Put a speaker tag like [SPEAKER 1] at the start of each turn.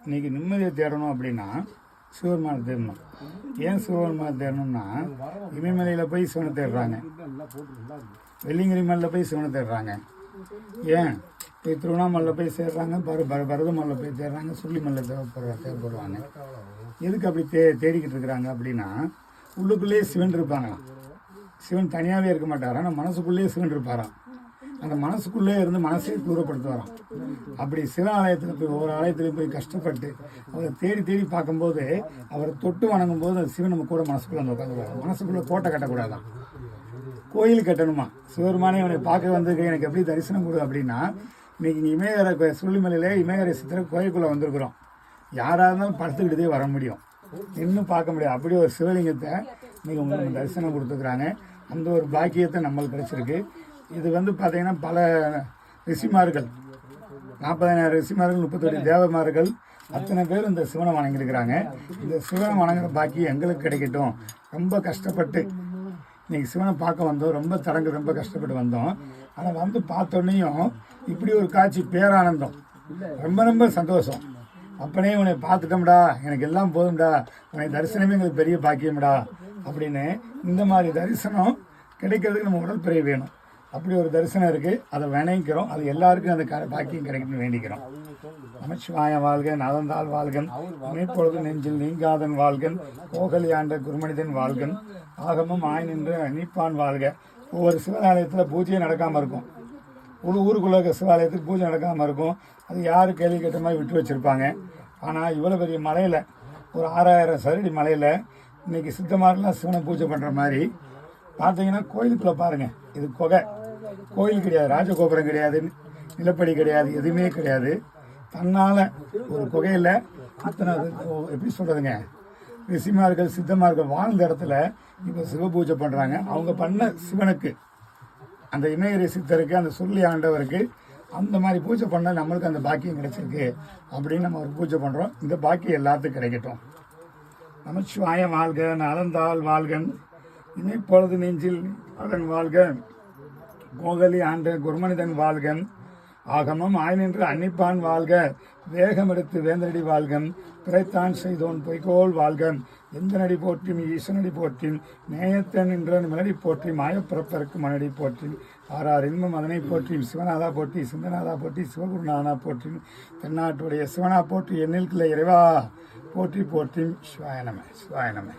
[SPEAKER 1] இன்றைக்கி நிம்மதியை தேடணும் அப்படின்னா சிவபெருமானை தேடணும். ஏன் சிவபெருமானை தேடணும்னா, இமயமலையில் போய் சிவனை தேடுறாங்க, வெள்ளிங்கிரி மலையில் போய் சிவனை தேடுறாங்க, ஏன் திருவண்ணாமலையில் போய் சேர்றாங்க, பரதமலையில் போய் தேடுறாங்க, சுள்ளிமலையில் தேவைப்படுவாங்க. எதுக்கு அப்படி தேடிக்கிட்டு இருக்கிறாங்க அப்படின்னா, உள்ளுக்குள்ளேயே சிவன் இருப்பாங்களாம். சிவன் தனியாகவே இருக்க மாட்டார், ஆனால் மனசுக்குள்ளேயே சிவன் இருப்பாராம். அந்த மனசுக்குள்ளே இருந்து மனசை தூரப்படுத்துவாராம். அப்படி சிவ ஆலயத்தில் போய் ஒவ்வொரு ஆலயத்திலையும் போய் கஷ்டப்பட்டு அவரை தேடி தேடி பார்க்கும்போது, அவரை தொட்டு வணங்கும் போது அந்த சிவன் நம்ம கூட மனசுக்குள்ளே வந்து உட்காந்துருவாங்க. மனசுக்குள்ளே கோட்டை கட்டக்கூடாதான், கோயில் கட்டணுமா. சிவருமானே அவனை பார்க்க வந்திருக்க, எனக்கு எப்படி தரிசனம் கொடு அப்படின்னா, இன்னைக்கு இங்கே இமயகரை சுள்ளிமலையிலே இமயகரை சித்திரை கோயிலுக்குள்ளே வந்திருக்கிறோம். யாராக இருந்தாலும் படுத்துக்கிட்டே வர முடியும், இன்னும் பார்க்க முடியாது. அப்படி ஒரு சிவலிங்கத்தை இன்னைக்கு உங்களுக்கு தரிசனம் கொடுத்துருக்குறாங்க. அந்த ஒரு பாக்கியத்தை நம்மளுக்கு கிடைச்சிருக்கு. இது பார்த்தீங்கன்னா பல ரிஷிமார்கள், 40,000 ரிஷிமார்கள், 38 தேவமார்கள், அத்தனை பேர் இந்த சிவனை வணங்கியிருக்கிறாங்க. இந்த சிவனை வணங்குற பாக்கியம் எங்களுக்கு கிடைக்கட்டும். ரொம்ப கஷ்டப்பட்டு இன்னைக்கு சிவனை பார்க்க வந்தோம், ரொம்ப கஷ்டப்பட்டு வந்தோம். ஆனால் பார்த்தோன்னையும் இப்படி ஒரு காட்சி, பேரானந்தம், ரொம்ப சந்தோஷம். அப்பனே உன்னை பார்த்துட்டோம்டா, எனக்கு எல்லாம் போதும்டா, உன்னை தரிசனமே எங்களுக்கு பெரிய பாக்கியம்டா அப்படின்னு. இந்த மாதிரி தரிசனம் கிடைக்கிறதுக்கு நம்ம உடல் பிறை வேணும். அப்படி ஒரு தரிசனம் இருக்குது, அதை வணங்கிக்கிறோம். அது எல்லாருக்கும் அந்த பாக்கியம் கிடைக்கணும்னு வேண்டிக்கிறோம். நமச்சிவாய வாழ்க, நாதந்தாள் வாழ்கன், அமைப்பொழுது நெஞ்சில் நீங்காதன் வாழ்கன், கோகலியாண்ட குருமனிதன் வாழ்கன், ஆகமும் ஆய் நின்று அணிப்பான் வாழ்க. ஒவ்வொரு சிவாலயத்தில் பூஜையே நடக்காமல் இருக்கும். ஊருக்குள்ள இருக்க சிவாலயத்துக்கு பூஜை நடக்காமல் இருக்கும். அது யார் கேள்வி கேட்ட மாதிரி விட்டு வச்சுருப்பாங்க. ஆனால் இவ்வளோ பெரிய மலையில், ஒரு 6000 சதுரடி மலையில் இன்றைக்கி சித்தமாரெலாம் சிவனை பூஜை பண்ணுற மாதிரி பார்த்தீங்கன்னா, கோயிலுக்குள்ளே பாருங்கள். இது கோயில் கிடையாது, ராஜகோபுரம் கிடையாது, நிலப்படி கிடையாது, எதுவுமே கிடையாது. தன்னால் ஒரு குகையில் அத்தனை, எப்படி சொல்கிறதுங்க, ரிஷிமார்கள் சித்தமார்கள் வாழ்ந்த இடத்துல இப்போ சிவ பூஜை பண்ணுறாங்க. அவங்க பண்ண சிவனுக்கு, அந்த இமயகிரி சித்தருக்கு, அந்த சொல்லி ஆண்டவருக்கு அந்த மாதிரி பூஜை பண்ணால் நம்மளுக்கு அந்த பாக்கியம் கிடைச்சிருக்கு அப்படின்னு நம்ம ஒரு பூஜை பண்ணுறோம். இந்த பாக்கியம் எல்லாத்துக்கும் கிடைக்கட்டும். நமச்சிவாய வாழ்க, நாதந்தாள் வாழ்கன், இமைப்பொழுது நெஞ்சில் அதன் வாழ்க, கோகலி ஆண்ட குருமனிதன் வாழ்கன், ஆகமம் ஆய் நின்று அன்னிப்பான் வாழ்க, வேகமெடுத்து வேந்தனடி வாழ்கன், பிறைத்தான் செய்தோன் பொய்கோள் வாழ்கன், எந்த நடி போற்றியும் ஈசனடி போற்றியும் நேயத்தன் என்ற மலடி போற்றி மாயப்பிறப்பருக்கு மனடி போற்றி ஆறார் இன்பம் அதனை போற்றியும் சிவநாதா போற்றி சிந்தநாதா போற்றி சிவகுருநாதனா போற்றியும் தென்னாட்டுடைய சிவனா போற்றி எண்ணில் இறைவா போற்றி போற்றியும் சிவாய நம.